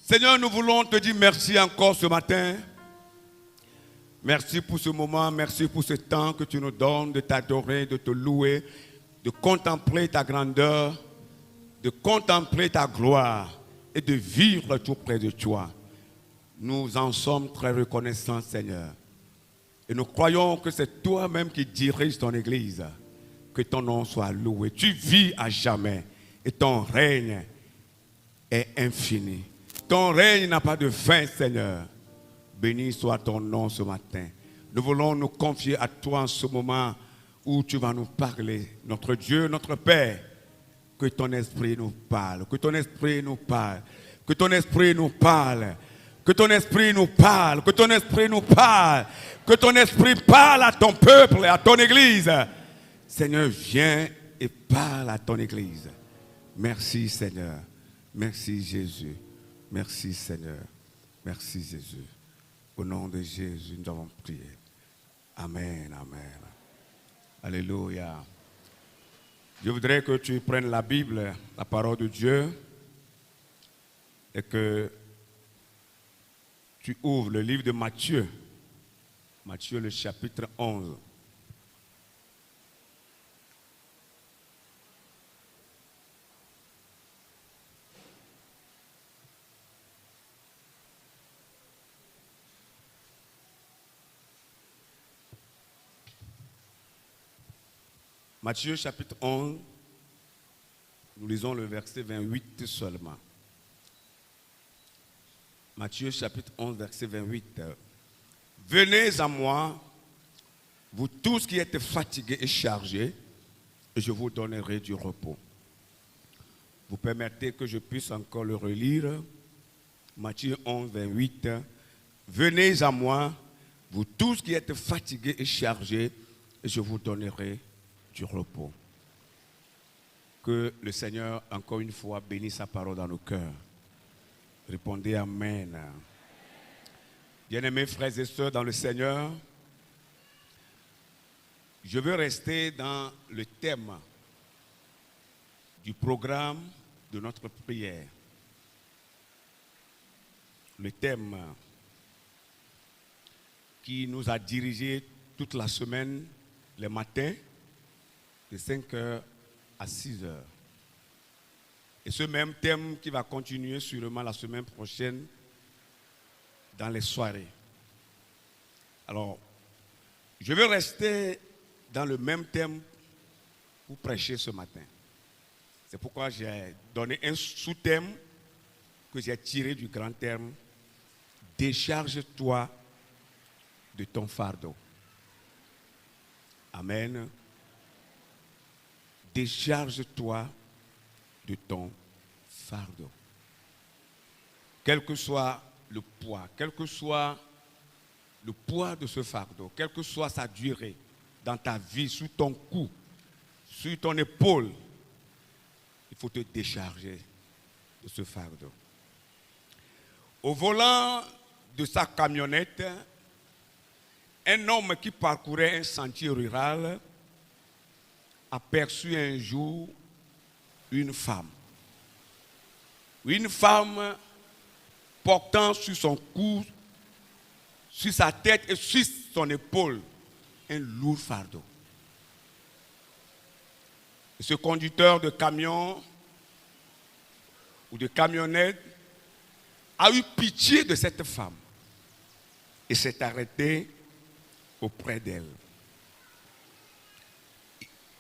Seigneur, nous voulons te dire merci encore ce matin. Merci pour ce moment, merci pour ce temps que tu nous donnes de t'adorer, de te louer, de contempler ta grandeur, de contempler ta gloire et de vivre tout près de toi. Nous en sommes très reconnaissants, Seigneur. Et nous croyons que c'est toi-même qui dirige ton Église. Que ton nom soit loué. Tu vis à jamais et ton règne est infini. Ton règne n'a pas de fin, Seigneur. Béni soit ton nom ce matin. Nous voulons nous confier à toi en ce moment où tu vas nous parler. Notre Dieu, notre Père, que ton esprit nous parle. Que ton esprit nous parle. Que ton esprit nous parle. Que ton esprit nous parle. Que ton esprit nous parle. Que ton esprit parle à ton peuple et à ton Église. Seigneur, viens et parle à ton Église. Merci Seigneur. Merci Jésus. Merci Seigneur. Merci Jésus. Au nom de Jésus, nous avons prié. Amen, amen. Alléluia. Je voudrais que tu prennes la Bible, la parole de Dieu, et que tu ouvres le livre de Matthieu. Matthieu, le chapitre 11. Matthieu chapitre 11, nous lisons le verset 28 seulement. Matthieu chapitre 11, verset 28. Venez à moi, vous tous qui êtes fatigués et chargés, et je vous donnerai du repos. Vous permettez que je puisse encore le relire. Matthieu 11, 28. Venez à moi, vous tous qui êtes fatigués et chargés, et je vous donnerai du repos. Que le Seigneur, encore une fois, bénisse sa parole dans nos cœurs. Répondez Amen. Bien-aimés frères et sœurs dans le Seigneur, je veux rester dans le thème du programme de notre prière. Le thème qui nous a dirigés toute la semaine, les matins, de 5h à 6h. Et ce même thème qui va continuer sûrement la semaine prochaine dans les soirées. Alors, je vais rester dans le même thème pour prêcher ce matin. C'est pourquoi j'ai donné un sous-thème que j'ai tiré du grand thème. Décharge-toi de ton fardeau. Amen. Décharge-toi de ton fardeau. Quel que soit le poids, quel que soit le poids de ce fardeau, quelle que soit sa durée dans ta vie, sous ton cou, sur ton épaule, il faut te décharger de ce fardeau. Au volant de sa camionnette, un homme qui parcourait un sentier rural aperçut un jour une femme. Une femme portant sur son cou, sur sa tête et sur son épaule un lourd fardeau. Et ce conducteur de camion ou de camionnette a eu pitié de cette femme et s'est arrêté auprès d'elle.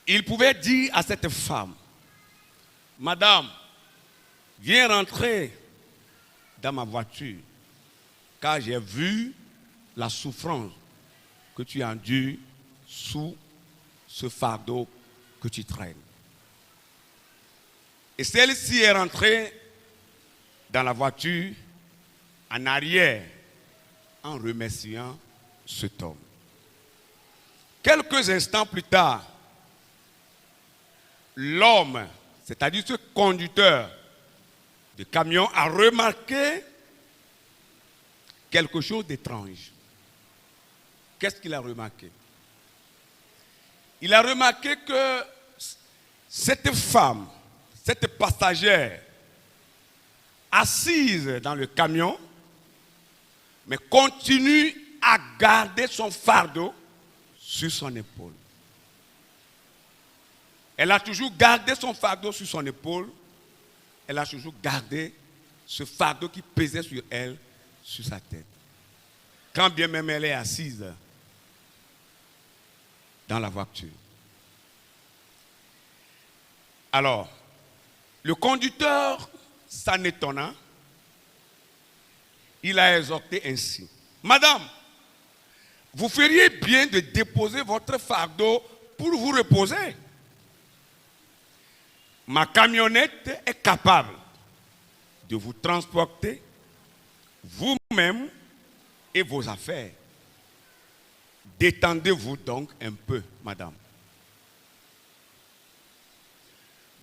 Il pouvait dire à cette femme, Madame, viens rentrer dans ma voiture, car j'ai vu la souffrance que tu endures sous ce fardeau que tu traînes. Et celle-ci est rentrée dans la voiture en arrière en remerciant cet homme. Quelques instants plus tard, l'homme, c'est-à-dire ce conducteur de camion, a remarqué quelque chose d'étrange. Qu'est-ce qu'il a remarqué? Il a remarqué que cette femme, cette passagère, assise dans le camion, mais continue à garder son fardeau sur son épaule. Elle a toujours gardé son fardeau sur son épaule. Elle a toujours gardé ce fardeau qui pesait sur elle, sur sa tête. Quand bien même elle est assise dans la voiture. Alors, le conducteur, s'en étonnant, il a exhorté ainsi. Madame, vous feriez bien de déposer votre fardeau pour vous reposer. Ma camionnette est capable de vous transporter vous-même et vos affaires. Détendez-vous donc un peu, madame.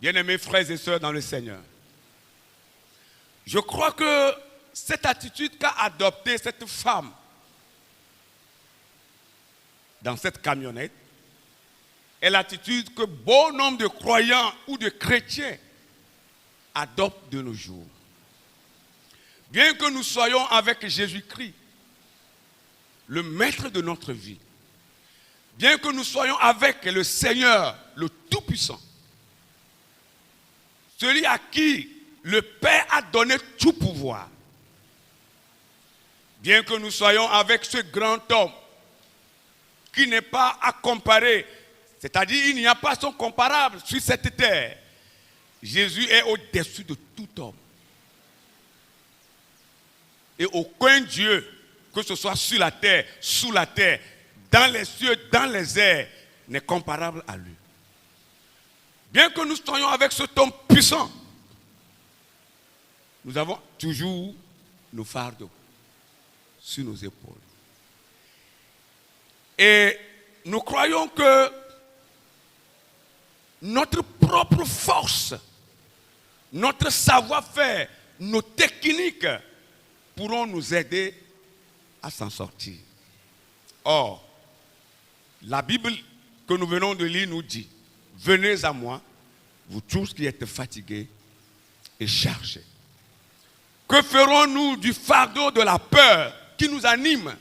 Bien-aimés frères et sœurs dans le Seigneur, je crois que cette attitude qu'a adoptée cette femme dans cette camionnette est l'attitude que bon nombre de croyants ou de chrétiens adoptent de nos jours. Bien que nous soyons avec Jésus-Christ, le maître de notre vie, bien que nous soyons avec le Seigneur, le Tout-Puissant, celui à qui le Père a donné tout pouvoir, bien que nous soyons avec ce grand homme qui n'est pas à comparer, c'est-à-dire il n'y a pas son comparable sur cette terre, Jésus est au-dessus de tout homme. Et aucun Dieu, que ce soit sur la terre, sous la terre, dans les cieux, dans les airs, n'est comparable à lui. Bien que nous soyons avec cet homme puissant, nous avons toujours nos fardeaux sur nos épaules. Et nous croyons que notre propre force, notre savoir-faire, nos techniques pourront nous aider à s'en sortir. Or, la Bible que nous venons de lire nous dit, venez à moi, vous tous qui êtes fatigués et chargés. Que ferons-nous du fardeau de la peur qui nous anime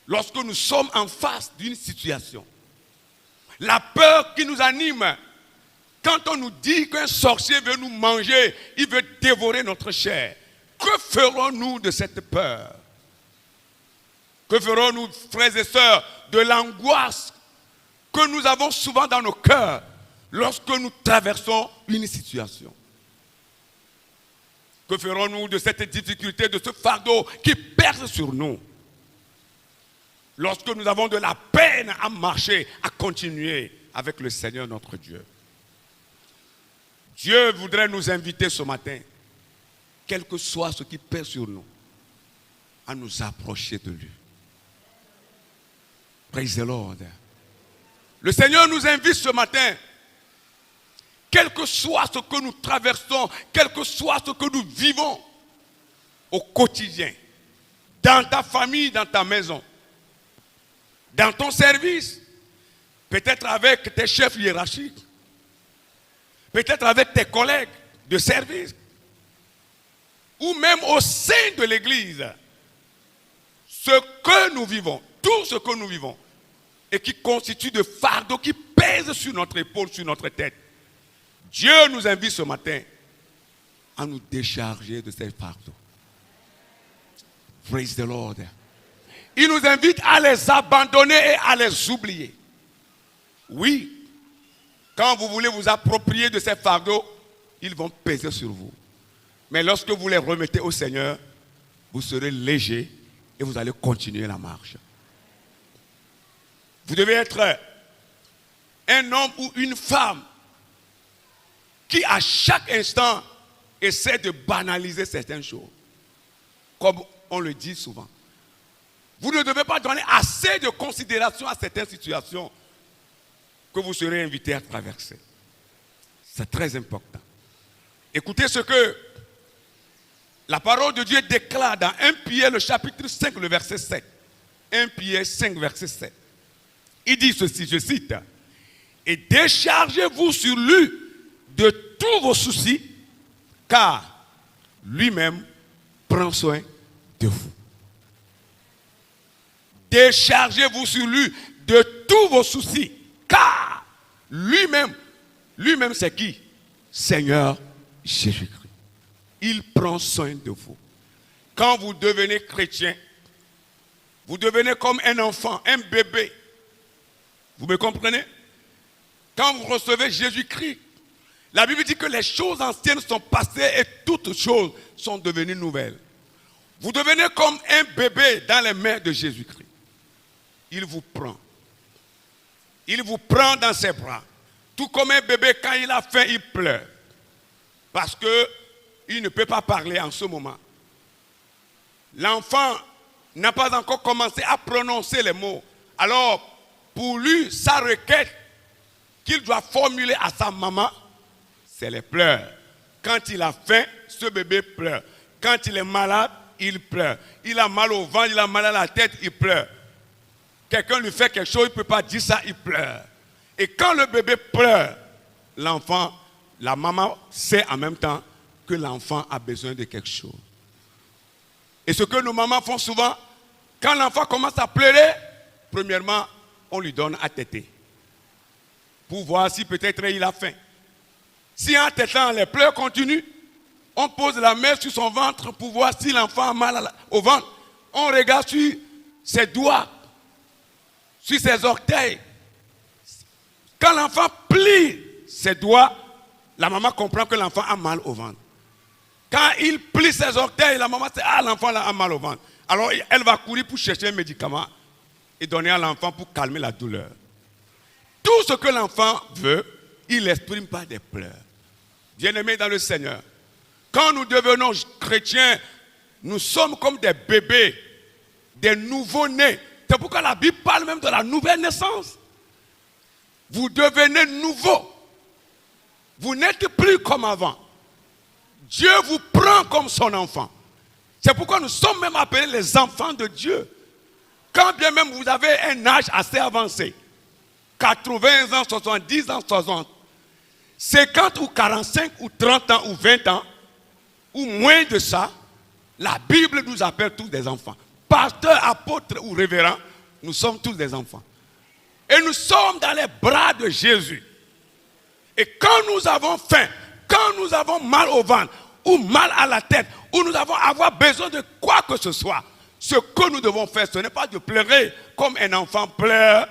lorsque nous sommes en face d'une situation? La peur qui nous anime quand on nous dit qu'un sorcier veut nous manger, il veut dévorer notre chair. Que ferons-nous de cette peur? Que ferons-nous, frères et sœurs, de l'angoisse que nous avons souvent dans nos cœurs lorsque nous traversons une situation? Que ferons-nous de cette difficulté, de ce fardeau qui pèse sur nous lorsque nous avons de la peine à marcher, à continuer avec le Seigneur notre Dieu? Dieu voudrait nous inviter ce matin, quel que soit ce qui pèse sur nous, à nous approcher de lui. Praise the Lord. Le Seigneur nous invite ce matin, quel que soit ce que nous traversons, quel que soit ce que nous vivons au quotidien, dans ta famille, dans ta maison, dans ton service, peut-être avec tes chefs hiérarchiques, peut-être avec tes collègues de service, ou même au sein de l'Église, ce que nous vivons, tout ce que nous vivons, et qui constitue de fardeaux qui pèsent sur notre épaule, sur notre tête. Dieu nous invite ce matin à nous décharger de ces fardeaux. Praise the Lord. Il nous invite à les abandonner et à les oublier. Oui, quand vous voulez vous approprier de ces fardeaux, ils vont peser sur vous. Mais lorsque vous les remettez au Seigneur, vous serez léger et vous allez continuer la marche. Vous devez être un homme ou une femme qui à chaque instant essaie de banaliser certaines choses. Comme on le dit souvent. Vous ne devez pas donner assez de considération à certaines situations que vous serez invité à traverser. C'est très important. Écoutez ce que la parole de Dieu déclare dans 1 Pierre, le chapitre 5, le verset 7. 1 Pierre 5, verset 7. Il dit ceci, je cite, « Et déchargez-vous sur lui de tous vos soucis, car lui-même prend soin de vous. Déchargez-vous sur lui de tous vos soucis, car lui-même c'est qui? Seigneur Jésus-Christ. Il prend soin de vous. Quand vous devenez chrétien, vous devenez comme un enfant, un bébé. Vous me comprenez? Quand vous recevez Jésus-Christ, la Bible dit que les choses anciennes sont passées et toutes choses sont devenues nouvelles. Vous devenez comme un bébé dans les mains de Jésus-Christ. Il vous prend. Il vous prend dans ses bras. Tout comme un bébé, quand il a faim, il pleure. Parce qu'il ne peut pas parler en ce moment. L'enfant n'a pas encore commencé à prononcer les mots. Alors, pour lui, sa requête qu'il doit formuler à sa maman, c'est les pleurs. Quand il a faim, ce bébé pleure. Quand il est malade, il pleure. Il a mal au ventre, il a mal à la tête, il pleure. Quelqu'un lui fait quelque chose, il ne peut pas dire ça, il pleure. Et quand le bébé pleure, l'enfant, la maman sait en même temps que l'enfant a besoin de quelque chose. Et ce que nos mamans font souvent, quand l'enfant commence à pleurer, premièrement, on lui donne à téter. Pour voir si peut-être il a faim. Si en tétant les pleurs continuent, on pose la main sur son ventre pour voir si l'enfant a mal au ventre. On regarde sur ses doigts, sur ses orteils. Quand l'enfant plie ses doigts, la maman comprend que l'enfant a mal au ventre. Quand il plie ses orteils, la maman sait, ah, l'enfant a mal au ventre. Alors elle va courir pour chercher un médicament et donner à l'enfant pour calmer la douleur. Tout ce que l'enfant veut, il n'exprime pas des pleurs. Bien-aimés dans le Seigneur, quand nous devenons chrétiens, nous sommes comme des bébés, des nouveaux-nés. C'est pourquoi la Bible parle même de la nouvelle naissance. Vous devenez nouveau. Vous n'êtes plus comme avant. Dieu vous prend comme son enfant. C'est pourquoi nous sommes même appelés les enfants de Dieu. Quand bien même vous avez un âge assez avancé, 80 ans, 70 ans, 60, 50 ou 45 ou 30 ans ou 20 ans, ou moins de ça, la Bible nous appelle tous des enfants. Pasteur, apôtre ou révérend, nous sommes tous des enfants. Et nous sommes dans les bras de Jésus. Et quand nous avons faim, quand nous avons mal au ventre, ou mal à la tête, ou nous avons avoir besoin de quoi que ce soit, ce que nous devons faire, ce n'est pas de pleurer comme un enfant pleure,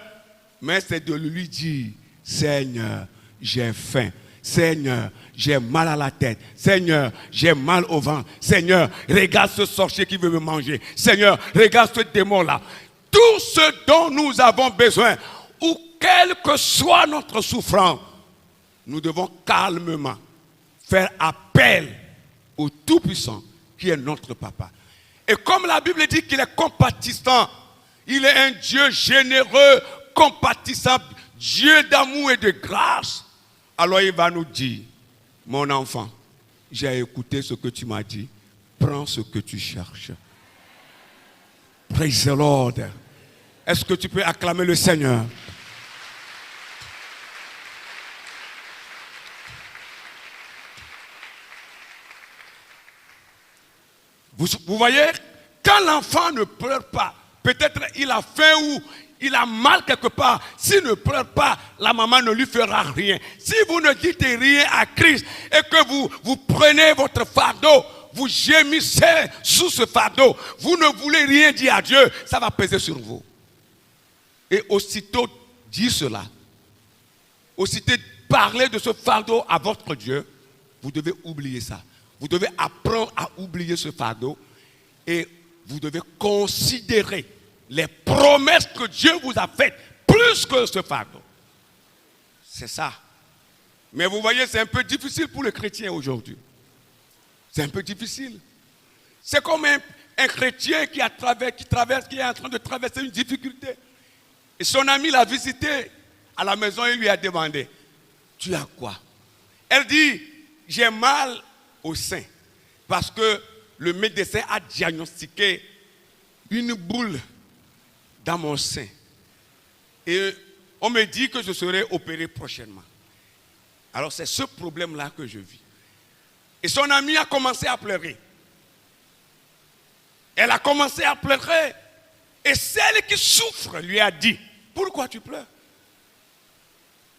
mais c'est de lui dire, Seigneur, j'ai faim. Seigneur, j'ai mal à la tête. Seigneur, j'ai mal au ventre. Seigneur, regarde ce sorcier qui veut me manger. Seigneur, regarde ce démon-là. Tout ce dont nous avons besoin, ou quelle que soit notre souffrance, nous devons calmement faire appel au Tout-Puissant qui est notre Papa. Et comme la Bible dit qu'il est compatissant, il est un Dieu généreux, compatissant, Dieu d'amour et de grâce. Alors il va nous dire, mon enfant, j'ai écouté ce que tu m'as dit, prends ce que tu cherches. Praise the Lord. Est-ce que tu peux acclamer le Seigneur? Vous voyez, quand l'enfant ne pleure pas, peut-être il a faim ou il a mal quelque part. S'il ne pleure pas, la maman ne lui fera rien. Si vous ne dites rien à Christ et que vous prenez votre fardeau, vous gémissez sous ce fardeau, vous ne voulez rien dire à Dieu, ça va peser sur vous. Et aussitôt dire cela, aussitôt parler de ce fardeau à votre Dieu, vous devez oublier ça. Vous devez apprendre à oublier ce fardeau et vous devez considérer les promesses que Dieu vous a faites plus que ce fardeau. C'est ça. Mais vous voyez, c'est un peu difficile pour les chrétiens aujourd'hui. C'est un peu difficile. C'est comme un chrétien qui est en train de traverser une difficulté. Et son ami l'a visité à la maison et lui a demandé, tu as quoi? Elle dit, j'ai mal au sein. Parce que le médecin a diagnostiqué une boule dans mon sein. Et on me dit que je serai opéré prochainement. Alors c'est ce problème-là que je vis. Et son amie a commencé à pleurer. Elle a commencé à pleurer. Et celle qui souffre lui a dit, pourquoi tu pleures?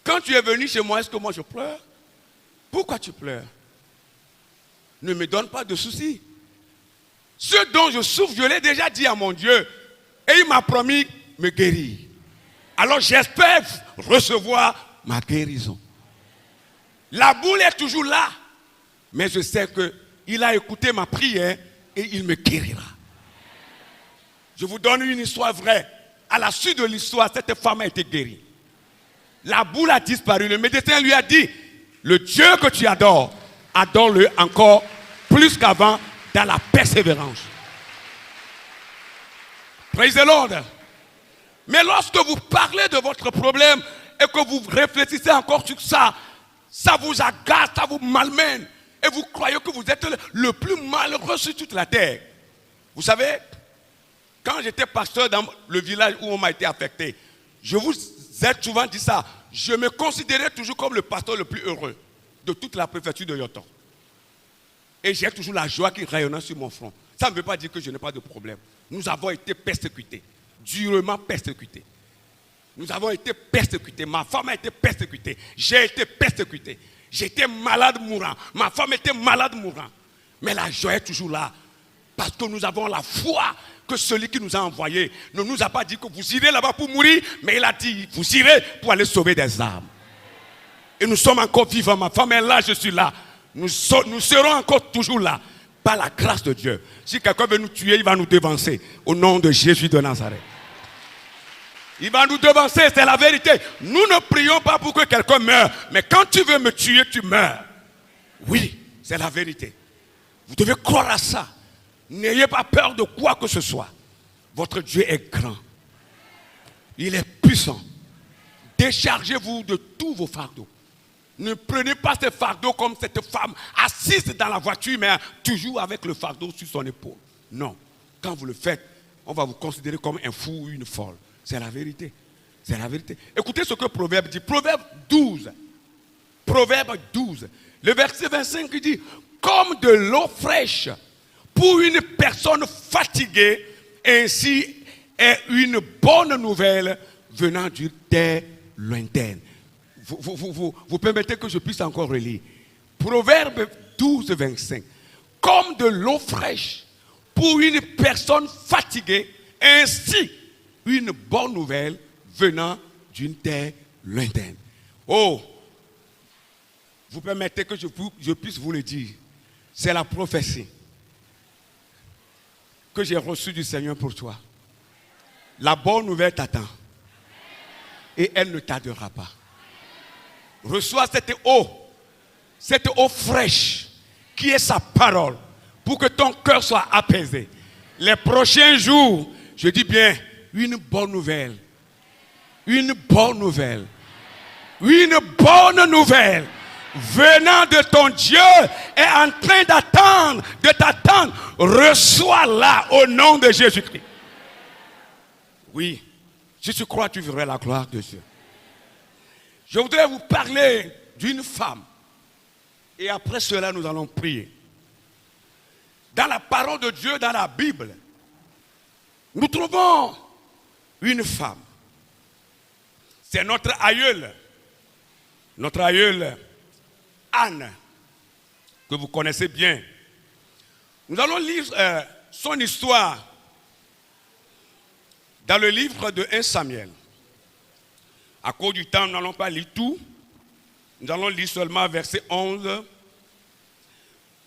Quand tu es venu chez moi, est-ce que moi je pleure? Pourquoi tu pleures? Ne me donne pas de soucis. Ce dont je souffre, je l'ai déjà dit à mon Dieu. Et il m'a promis me guérir. Alors j'espère recevoir ma guérison. La boule est toujours là. Mais je sais qu'il a écouté ma prière et il me guérira. Je vous donne une histoire vraie. À la suite de l'histoire, cette femme a été guérie. La boule a disparu. Le médecin lui a dit, le Dieu que tu adores, adore-le encore plus qu'avant dans la persévérance. Praise the Lord. Mais lorsque vous parlez de votre problème et que vous réfléchissez encore sur ça, ça vous agace, ça vous malmène. Et vous croyez que vous êtes le plus malheureux sur toute la terre. Vous savez, quand j'étais pasteur dans le village où on m'a été affecté, je vous ai souvent dit ça, je me considérais toujours comme le pasteur le plus heureux de toute la préfecture de Yoton. Et j'ai toujours la joie qui rayonnait sur mon front. Ça ne veut pas dire que je n'ai pas de problème. Nous avons été persécutés, durement persécutés. Nous avons été persécutés. Ma femme a été persécutée. J'ai été persécuté. J'étais malade mourant. Ma femme était malade mourant. Mais la joie est toujours là. Parce que nous avons la foi que celui qui nous a envoyés ne nous a pas dit que vous irez là-bas pour mourir, mais il a dit, vous irez pour aller sauver des âmes. Et nous sommes encore vivants. Ma femme est là, je suis là. Nous serons encore toujours là. Par la grâce de Dieu. Si quelqu'un veut nous tuer, il va nous devancer. Au nom de Jésus de Nazareth. Il va nous devancer, c'est la vérité. Nous ne prions pas pour que quelqu'un meure. Mais quand tu veux me tuer, tu meurs. Oui, c'est la vérité. Vous devez croire à ça. N'ayez pas peur de quoi que ce soit. Votre Dieu est grand. Il est puissant. Déchargez-vous de tous vos fardeaux. Ne prenez pas ce fardeau comme cette femme assise dans la voiture, mais toujours avec le fardeau sur son épaule. Non. Quand vous le faites, on va vous considérer comme un fou ou une folle. C'est la vérité. C'est la vérité. Écoutez ce que Proverbe dit. Proverbe 12. Proverbe 12. Le verset 25 dit, comme de l'eau fraîche pour une personne fatiguée, ainsi est une bonne nouvelle venant d'une terre lointaine. Vous permettez que je puisse encore relire. Proverbe 12, 25. Comme de l'eau fraîche pour une personne fatiguée, ainsi une bonne nouvelle venant d'une terre lointaine. Oh, vous permettez que je puisse vous le dire. C'est la prophétie que j'ai reçue du Seigneur pour toi. La bonne nouvelle t'attend. Et elle ne tardera pas. Reçois cette eau fraîche qui est sa parole pour que ton cœur soit apaisé. Les prochains jours, je dis bien, une bonne nouvelle. Une bonne nouvelle. Une bonne nouvelle venant de ton Dieu est en train de t'attendre. Reçois-la au nom de Jésus-Christ. Oui, si tu crois, tu verras la gloire de Dieu. Je voudrais vous parler d'une femme. Et après cela, nous allons prier. Dans la parole de Dieu, dans la Bible, nous trouvons une femme. C'est notre aïeule. Notre aïeule, Anne, que vous connaissez bien. Nous allons lire son histoire dans le livre de 1 Samuel. À cause du temps, nous n'allons pas lire tout. Nous allons lire seulement verset 11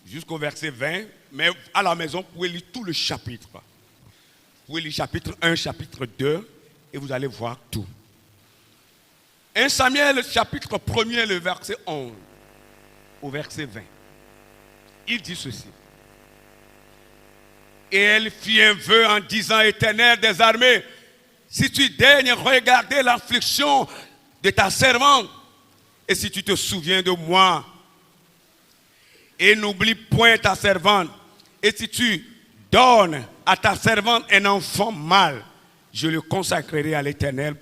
jusqu'au verset 20. Mais à la maison, vous pouvez lire tout le chapitre. Vous pouvez lire chapitre 1, chapitre 2, et vous allez voir tout. 1 Samuel, chapitre 1er, le verset 11 au verset 20. Il dit ceci. Et elle fit un vœu en disant, Éternel des armées, si tu daignes regarder l'affliction de ta servante, et si tu te souviens de moi, et n'oublie point ta servante, et si tu donnes à ta servante un enfant mâle, je le consacrerai à l'Éternel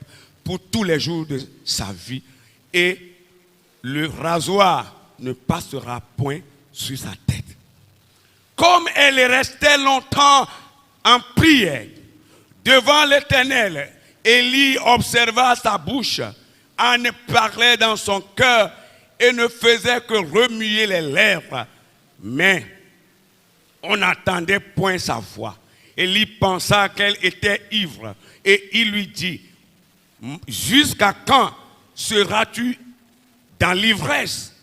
pour tous les jours de sa vie, et le rasoir ne passera point sur sa tête. Comme elle restait longtemps en prière devant l'Éternel, Élie observa sa bouche, en parlait dans son cœur et ne faisait que remuer les lèvres. Mais on n'entendait point sa voix. Élie pensa qu'elle était ivre et il lui dit, jusqu'à quand seras-tu dans l'ivresse?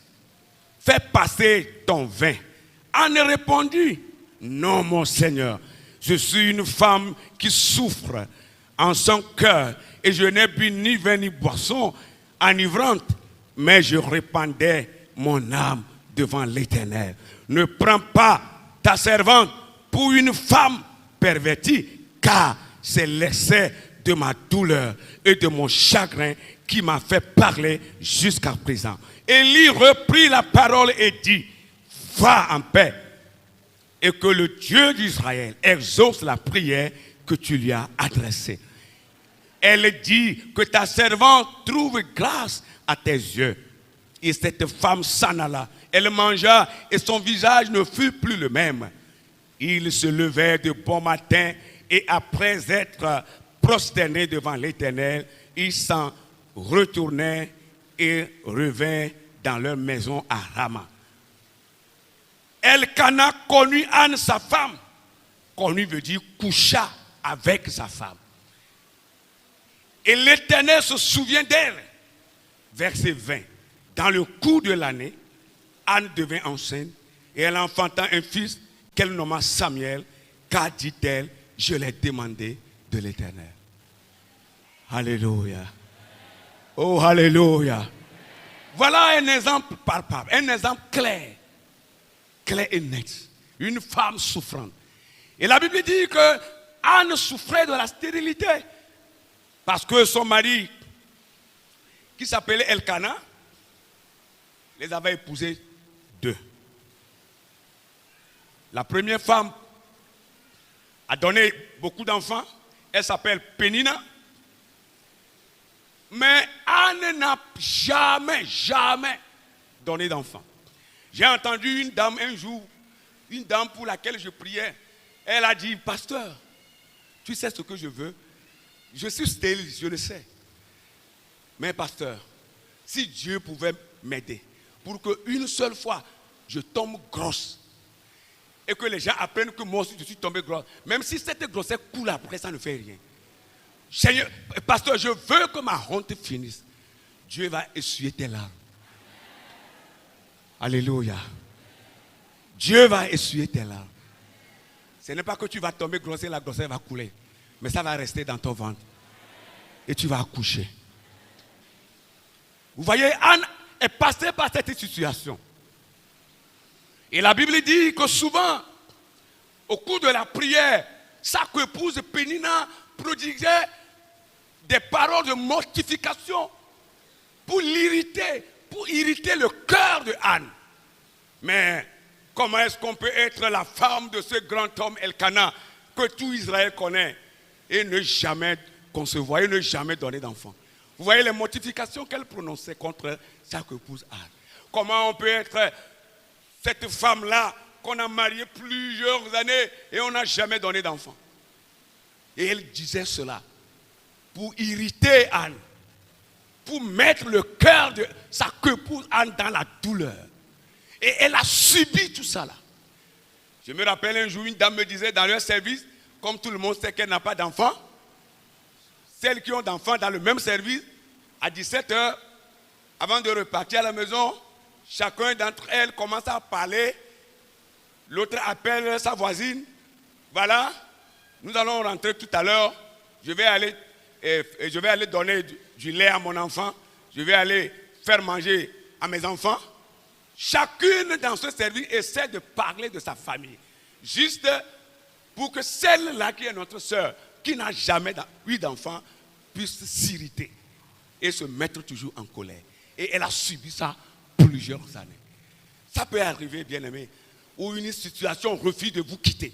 Fais passer ton vin. Anne répondit, non mon Seigneur, je suis une femme qui souffre en son cœur et je n'ai bu ni vin ni boisson enivrante, mais je répandais mon âme devant l'Éternel. Ne prends pas ta servante pour une femme pervertie, car c'est l'excès de ma douleur et de mon chagrin qui m'a fait parler jusqu'à présent. Élie reprit la parole et dit, va en paix et que le Dieu d'Israël exauce la prière que tu lui as adressée. Elle dit que ta servante trouve grâce à tes yeux. Et cette femme s'en alla. Elle mangea et son visage ne fut plus le même. Il se levait de bon matin et après être prosterné devant l'Éternel, ils s'en retournaient et revinrent dans leur maison à Rama. Elkana connut Anne, sa femme. Connut veut dire coucha avec sa femme. Et l'Éternel se souvient d'elle. Verset 20. Dans le cours de l'année, Anne devint enceinte et elle enfanta un fils qu'elle nomma Samuel, car dit-elle, je l'ai demandé de l'Éternel. Alléluia. Oh, alléluia. Voilà un exemple palpable, un exemple clair et net. Une femme souffrante. Et la Bible dit que Anne souffrait de la stérilité parce que son mari, qui s'appelait Elkana, les avait épousés deux. La première femme a donné beaucoup d'enfants. Elle s'appelle Pénina. Mais Anne n'a jamais donné d'enfants. J'ai entendu une dame un jour, une dame pour laquelle je priais. Elle a dit, pasteur, tu sais ce que je veux? Je suis stérile, je le sais. Mais pasteur, si Dieu pouvait m'aider pour qu'une seule fois je tombe grosse et que les gens apprennent que moi aussi je suis tombé grosse, même si cette grossesse coule après, ça ne fait rien. Seigneur, pasteur, je veux que ma honte finisse. Dieu va essuyer tes larmes. Alléluia. Dieu va essuyer tes larmes. Ce n'est pas que tu vas tomber grosse et la grossesse va couler, mais ça va rester dans ton ventre. Et tu vas accoucher. Vous voyez, Anne est passée par cette situation. Et la Bible dit que souvent, au cours de la prière, sa épouse Pénina prodiguait des paroles de mortification pour l'irriter, pour irriter le cœur de Anne. Mais comment est-ce qu'on peut être la femme de ce grand homme Elkana que tout Israël connaît et ne jamais concevoir et ne jamais donner d'enfant? Vous voyez les mortifications qu'elle prononçait contre sa épouse Anne. Comment on peut être cette femme-là qu'on a mariée plusieurs années et on n'a jamais donné d'enfant? Et elle disait cela pour irriter Anne, pour mettre le cœur de sa épouse Anne dans la douleur. Et elle a subi tout ça là. Je me rappelle un jour, une dame me disait dans leur service, comme tout le monde sait qu'elle n'a pas d'enfant, celles qui ont d'enfants dans le même service, à 17h, avant de repartir à la maison, chacun d'entre elles commence à parler. L'autre appelle sa voisine. Voilà, nous allons rentrer tout à l'heure. Je vais aller donner du lait à mon enfant. Je vais aller faire manger à mes enfants. Chacune dans ce service essaie de parler de sa famille. Juste pour que celle-là qui est notre sœur, qui n'a jamais eu d'enfant, puisse s'irriter et se mettre toujours en colère. Et elle a subi ça plusieurs années. Ça peut arriver, bien-aimé, où une situation refuse de vous quitter.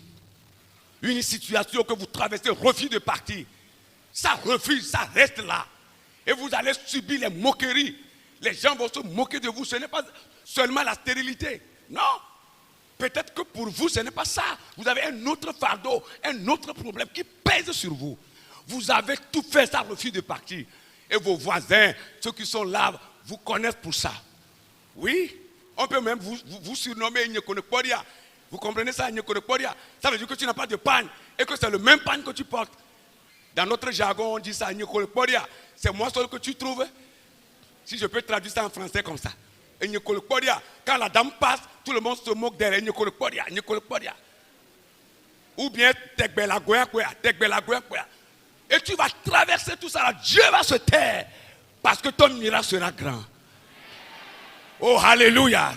Une situation que vous traversez refuse de partir. Ça refuse, ça reste là. Et vous allez subir les moqueries. Les gens vont se moquer de vous. Ce n'est pas seulement la stérilité. Non. Peut-être que pour vous, ce n'est pas ça. Vous avez un autre fardeau, un autre problème qui pèse sur vous. Vous avez tout fait, ça refuse de partir. Et vos voisins, ceux qui sont là, vous connaissent pour ça. Oui, on peut même vous surnommer Nyekonekoria. Vous comprenez ça, Nyekonekoria? Ça veut dire que tu n'as pas de panne et que c'est le même panne que tu portes. Dans notre jargon, on dit ça, Nyekonekoria. C'est moi seul que tu trouves. Si je peux traduire ça en français comme ça. Et Nyekonekoria, quand la dame passe, tout le monde se moque d'elle. Nyekonekoria, Nyekonekoria. Ou bien Tegbelagoya. Et tu vas traverser tout ça. Dieu va se taire. Parce que ton miracle sera grand. Oh, alléluia.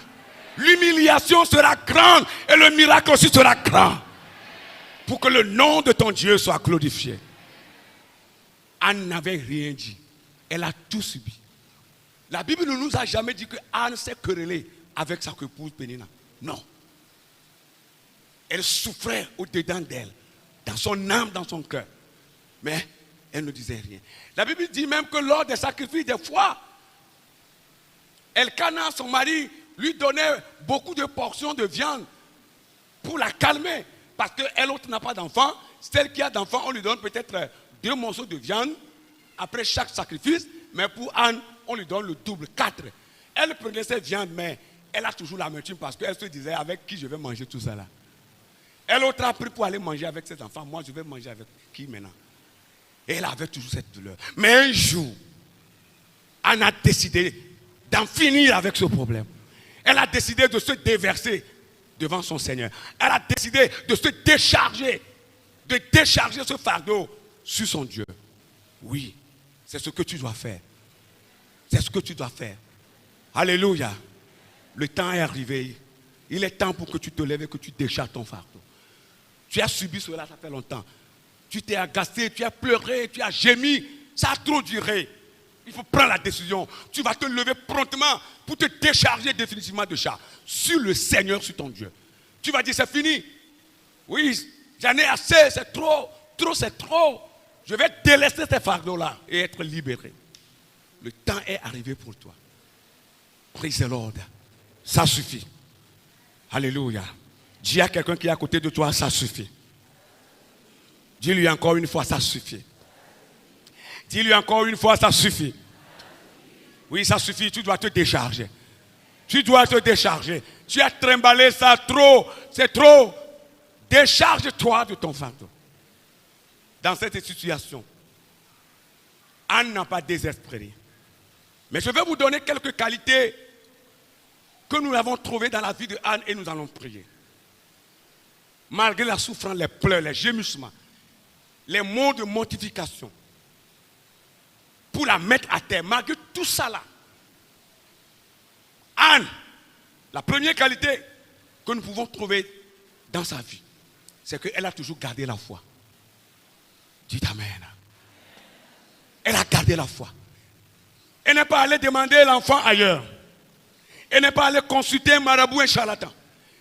L'humiliation sera grande. Et le miracle aussi sera grand. Pour que le nom de ton Dieu soit glorifié. Anne n'avait rien dit. Elle a tout subi. La Bible ne nous a jamais dit que Anne s'est querellée avec sa épouse Pénina. Non. Elle souffrait au-dedans d'elle. Dans son âme, dans son cœur. Mais elle ne disait rien. La Bible dit même que lors des sacrifices, des fois, Elkana, son mari, lui donnait beaucoup de portions de viande pour la calmer. Parce qu'elle autre n'a pas d'enfant. Celle qui a d'enfant, on lui donne peut-être 2 morceaux de viande après chaque sacrifice. Mais pour Anne, on lui donne le double, 4. Elle prenait cette viande, mais elle a toujours l'amertume parce qu'elle se disait avec qui je vais manger tout ça là. Elle autre a pris pour aller manger avec ses enfants. Moi, je vais manger avec qui maintenant? Et elle avait toujours cette douleur. Mais un jour, Anne a décidé d'en finir avec ce problème. Elle a décidé de se déverser devant son Seigneur. Elle a décidé de se décharger, de décharger ce fardeau sur son Dieu. Oui, c'est ce que tu dois faire. C'est ce que tu dois faire. Alléluia. Le temps est arrivé. Il est temps pour que tu te lèves et que tu décharges ton fardeau. Tu as subi cela, ça fait longtemps. Tu t'es agacé, tu as pleuré, tu as gémi. Ça a trop duré. Il faut prendre la décision. Tu vas te lever promptement pour te décharger définitivement de ça. Sur le Seigneur, sur ton Dieu. Tu vas dire, c'est fini. Oui, j'en ai assez, c'est trop. Trop, c'est trop. Je vais délaisser ces fardeaux-là et être libéré. Le temps est arrivé pour toi. Praise the Lord. Ça suffit. Alléluia. Dis à quelqu'un qui est à côté de toi, ça suffit. Dis-lui encore une fois, ça suffit. Dis-lui encore une fois, ça suffit. Oui, ça suffit, tu dois te décharger. Tu dois te décharger. Tu as trimballé ça trop, c'est trop. Décharge-toi de ton fardeau. Dans cette situation, Anne n'a pas désespéré. Mais je vais vous donner quelques qualités que nous avons trouvées dans la vie de Anne et nous allons prier. Malgré la souffrance, les pleurs, les gémissements, les mots de mortification, pour la mettre à terre, malgré tout ça là. Anne, la première qualité que nous pouvons trouver dans sa vie, c'est qu'elle a toujours gardé la foi. Dites Amen. Elle a gardé la foi. Elle n'est pas allée demander l'enfant ailleurs. Elle n'est pas allée consulter un marabout, un charlatan.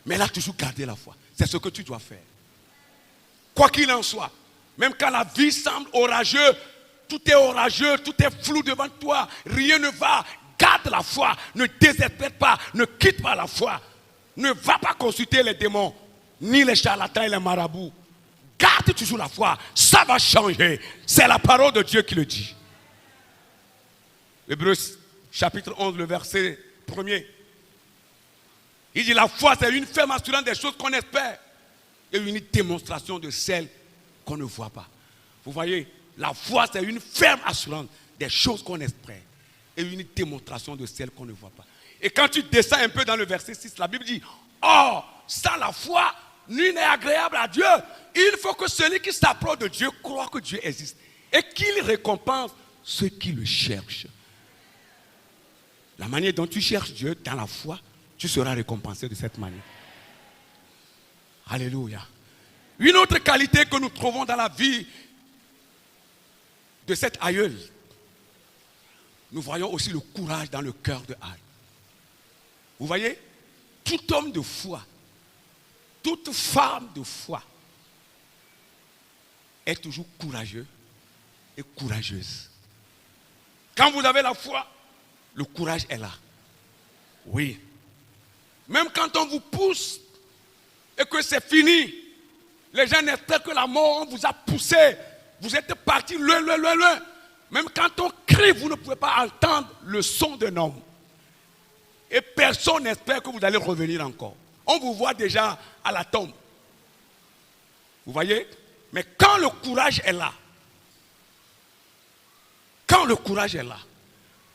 Mais elle a toujours gardé la foi. C'est ce que tu dois faire. Quoi qu'il en soit, même quand la vie semble orageuse, tout est orageux, tout est flou devant toi, rien ne va. Garde la foi, ne désespère pas, ne quitte pas la foi. Ne va pas consulter les démons, ni les charlatans et les marabouts. Garde toujours la foi, ça va changer. C'est la parole de Dieu qui le dit. Hébreux chapitre 11, le verset 1er. Il dit la foi c'est une ferme assurance des choses qu'on espère et une démonstration de celles qu'on ne voit pas. Vous voyez, la foi c'est une ferme assurance des choses qu'on espère et une démonstration de celles qu'on ne voit pas. Et quand tu descends un peu dans le verset 6, la Bible dit, or, sans la foi, nul n'est agréable à Dieu. Il faut que celui qui s'approche de Dieu croit que Dieu existe et qu'il récompense ceux qui le cherchent. La manière dont tu cherches Dieu dans la foi, tu seras récompensé de cette manière. Alléluia. Une autre qualité que nous trouvons dans la vie de cette aïeule, nous voyons aussi le courage dans le cœur de Anne. Vous voyez, tout homme de foi, toute femme de foi est toujours courageux et courageuse. Quand vous avez la foi, le courage est là. Oui. Même quand on vous pousse et que c'est fini. Les gens n'espèrent que la mort vous a poussé. Vous êtes partis loin. Même quand on crie, vous ne pouvez pas entendre le son d'un homme. Et personne n'espère que vous allez revenir encore. On vous voit déjà à la tombe. Vous voyez? Mais quand le courage est là,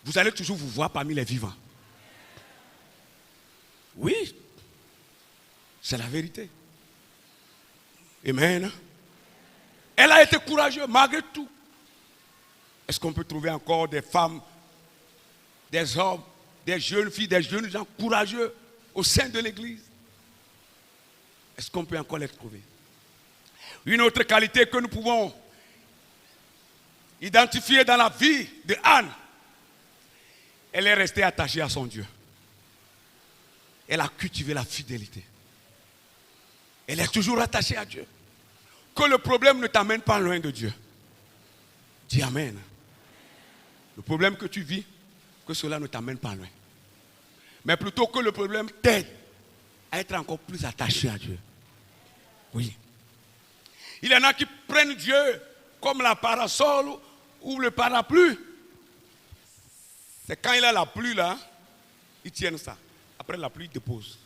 vous allez toujours vous voir parmi les vivants. Oui, c'est la vérité. Amen. Elle a été courageuse malgré tout. Est-ce qu'on peut trouver encore des femmes, des hommes, des jeunes filles, des jeunes gens courageux au sein de l'Église? Est-ce qu'on peut encore les trouver? Une autre qualité que nous pouvons identifier dans la vie de Anne, elle est restée attachée à son Dieu. Elle a cultivé la fidélité. Elle est toujours attachée à Dieu. Que le problème ne t'amène pas loin de Dieu. Dis Amen. Le problème que tu vis, que cela ne t'amène pas loin. Mais plutôt que le problème t'aide à être encore plus attaché à Dieu. Oui. Il y en a qui prennent Dieu comme la parasole ou le parapluie. C'est quand il a la pluie là, ils tiennent ça. Après la pluie, ils déposent.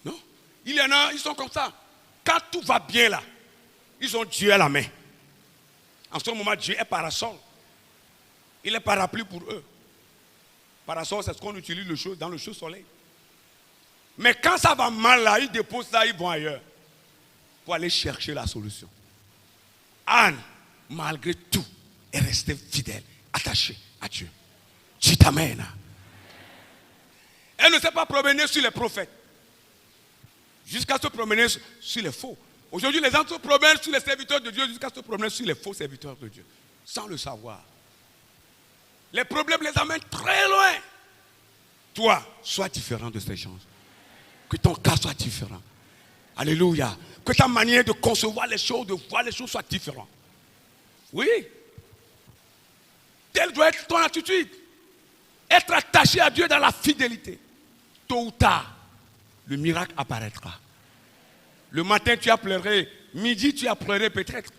Non? Il y en a, ils sont comme ça. Quand tout va bien là, ils ont Dieu à la main. En ce moment, Dieu est parasole. Il est parapluie pour eux. Parasole, c'est ce qu'on utilise dans le chaud soleil. Mais quand ça va mal là, ils déposent ça, ils vont ailleurs. Pour aller chercher la solution. Anne, malgré tout, est restée fidèle, attachée à Dieu. Tu t'amènes. Elle ne s'est pas promenée sur les prophètes. Jusqu'à se promener sur les faux. Aujourd'hui, les gens se promènent sur les serviteurs de Dieu jusqu'à se promener sur les faux serviteurs de Dieu. Sans le savoir. Les problèmes les amènent très loin. Toi, sois différent de ces gens. Que ton cas soit différent. Alléluia. Que ta manière de concevoir les choses, de voir les choses soit différente. Oui. Telle doit être ton attitude. Être attaché à Dieu dans la fidélité. Tôt ou tard, le miracle apparaîtra. Le matin, tu as pleuré. Midi, tu as pleuré peut-être.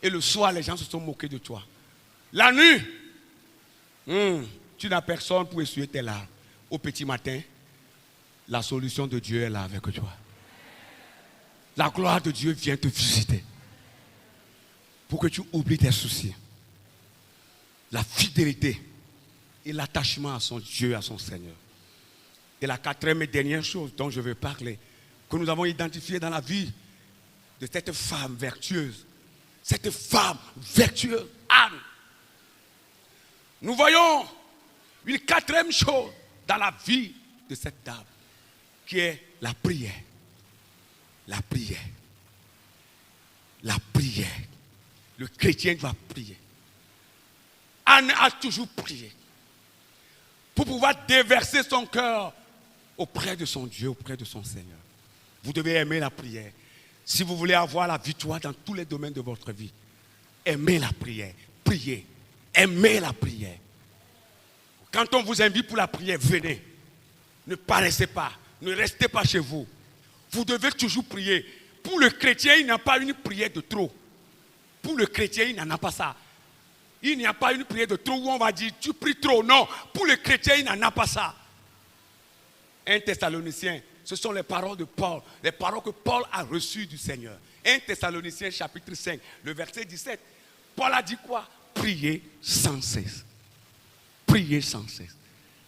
Et le soir, les gens se sont moqués de toi. La nuit, tu n'as personne pour essuyer tes larmes. Au petit matin, la solution de Dieu est là avec toi. La gloire de Dieu vient te visiter. Pour que tu oublies tes soucis. La fidélité et l'attachement à son Dieu, à son Seigneur. Et la quatrième et dernière chose dont je veux parler, que nous avons identifiée dans la vie de cette femme vertueuse. Cette femme vertueuse, Anne. Nous voyons une quatrième chose dans la vie de cette dame, qui est la prière. La prière. La prière. Le chrétien doit prier. Anne a toujours prié. Pour pouvoir déverser son cœur auprès de son Dieu, auprès de son Seigneur. Vous devez aimer la prière. Si vous voulez avoir la victoire dans tous les domaines de votre vie, aimez la prière. Priez. Aimez la prière. Quand on vous invite pour la prière, venez. Ne paraissez pas. Ne restez pas chez vous. Vous devez toujours prier. Pour le chrétien, il n'y a pas une prière de trop. Pour le chrétien, il n'en a pas ça. Il n'y a pas une prière de trop où on va dire tu pries trop. Non, pour le chrétien, il n'en a pas ça. 1 Thessaloniciens, ce sont les paroles de Paul, les paroles que Paul a reçues du Seigneur. 1 Thessaloniciens chapitre 5, le verset 17. Paul a dit quoi? Priez sans cesse. Priez sans cesse.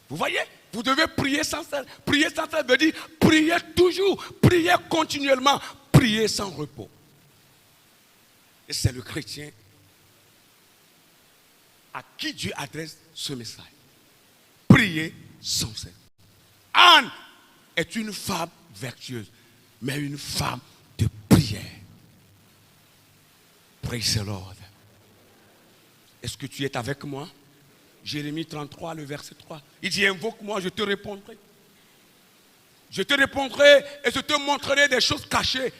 Vous voyez? Vous devez prier sans cesse. Prier sans cesse veut dire prier toujours, prier continuellement, prier sans repos. Et c'est le chrétien à qui Dieu adresse ce message. Priez sans cesse. Anne est une femme vertueuse, mais une femme de prière. Praise the Lord. Est-ce que tu es avec moi? Jérémie 33, le verset 3. Il dit, invoque-moi, je te répondrai. Je te répondrai et je te montrerai des choses cachées,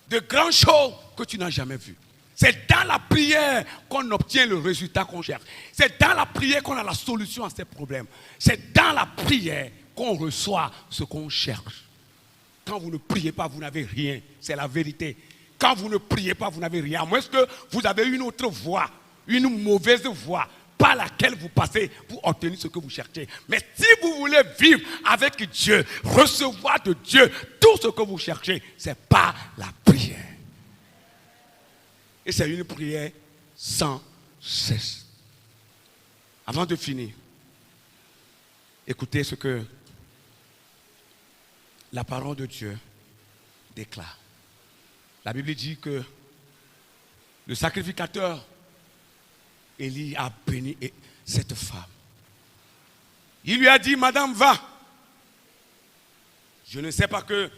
de grandes choses que tu n'as jamais vues. C'est dans la prière qu'on obtient le résultat qu'on cherche. C'est dans la prière qu'on a la solution à ces problèmes. C'est dans la prière qu'on reçoit ce qu'on cherche. Quand vous ne priez pas, vous n'avez rien. C'est la vérité. Quand vous ne priez pas, vous n'avez rien. À moins que vous avez une autre voie, une mauvaise voie, par laquelle vous passez pour obtenir ce que vous cherchez. Mais si vous voulez vivre avec Dieu, recevoir de Dieu tout ce que vous cherchez, c'est par la prière. Et c'est une prière sans cesse. Avant de finir, écoutez ce que la parole de Dieu déclare. La Bible dit que le sacrificateur Élie a béni cette femme. Il lui a dit, madame, va. Je ne sais pas que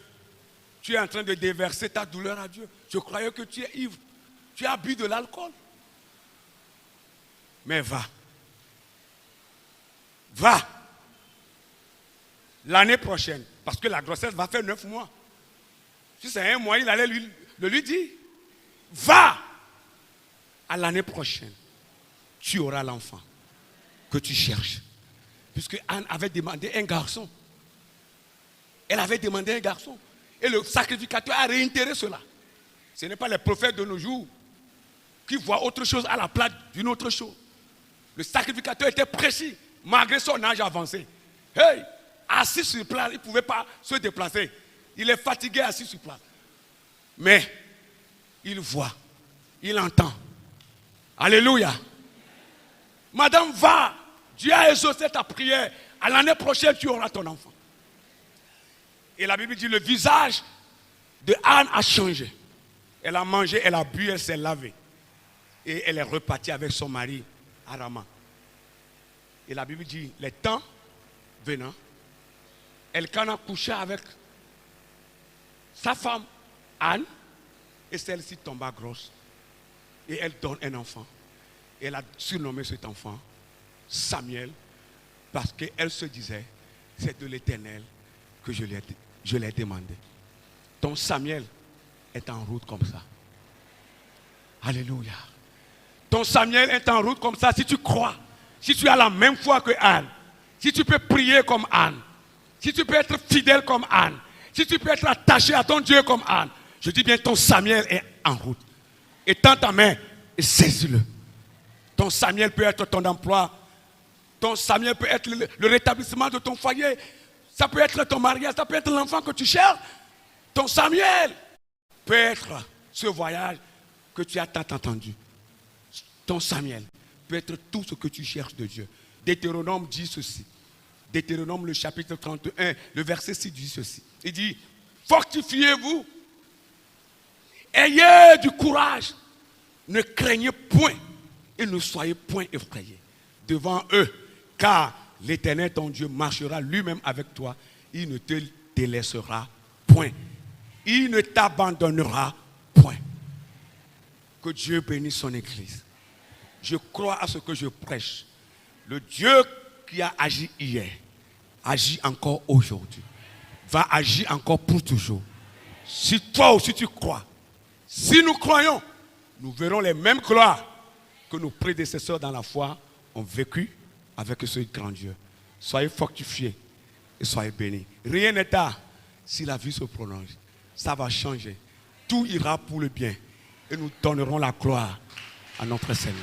tu es en train de déverser ta douleur à Dieu. Je croyais que tu es ivre. Tu as bu de l'alcool. Mais va. Va. L'année prochaine. Parce que la grossesse va faire 9 mois. Si c'est 1 mois, il allait lui dire. Va. À l'année prochaine. Tu auras l'enfant que tu cherches. Puisque Anne avait demandé un garçon. Elle avait demandé un garçon. Et le sacrificateur a réitéré cela. Ce n'est pas les prophètes de nos jours qui voient autre chose à la place d'une autre chose. Le sacrificateur était précis, malgré son âge avancé. Hey, assis sur place, il ne pouvait pas se déplacer. Il est fatigué assis sur place. Mais il voit, il entend. Alléluia. Madame, va. Dieu a exaucé ta prière. À l'année prochaine, tu auras ton enfant. Et la Bible dit, le visage de Anne a changé. Elle a mangé, elle a bu, elle s'est lavée. Et elle est repartie avec son mari à Rama. Et la Bible dit, les temps venant, Elkana coucha avec sa femme, Anne, et celle-ci tomba grosse. Et elle donne un enfant. Et elle a surnommé cet enfant Samuel, parce qu'elle se disait, c'est de l'Éternel que je l'ai demandé. Ton Samuel est en route comme ça. Alléluia. Ton Samuel est en route comme ça. Si tu crois, si tu as la même foi que Anne, si tu peux prier comme Anne, si tu peux être fidèle comme Anne, si tu peux être attaché à ton Dieu comme Anne, je dis bien, ton Samuel est en route. Étends ta main et saisis-le. Ton Samuel peut être ton emploi. Ton Samuel peut être le rétablissement de ton foyer. Ça peut être ton mariage, ça peut être l'enfant que tu cherches. Ton Samuel peut être ce voyage que tu as tant entendu. Ton Samuel peut être tout ce que tu cherches de Dieu. Deutéronome dit ceci. Deutéronome, le chapitre 31, le verset 6 dit ceci. Il dit, fortifiez-vous, ayez du courage, ne craignez point et ne soyez point effrayés devant eux, car l'Éternel, ton Dieu, marchera lui-même avec toi. Il ne te délaissera point. Il ne t'abandonnera point. Que Dieu bénisse son Église. Je crois à ce que je prêche. Le Dieu qui a agi hier, agit encore aujourd'hui. Va agir encore pour toujours. Si toi aussi tu crois, si nous croyons, nous verrons les mêmes gloires que nos prédécesseurs dans la foi ont vécu avec ce grand Dieu. Soyez fortifiés et soyez bénis. Rien n'est tard si la vie se prolonge. Ça va changer. Tout ira pour le bien. Et nous donnerons la gloire à notre Seigneur.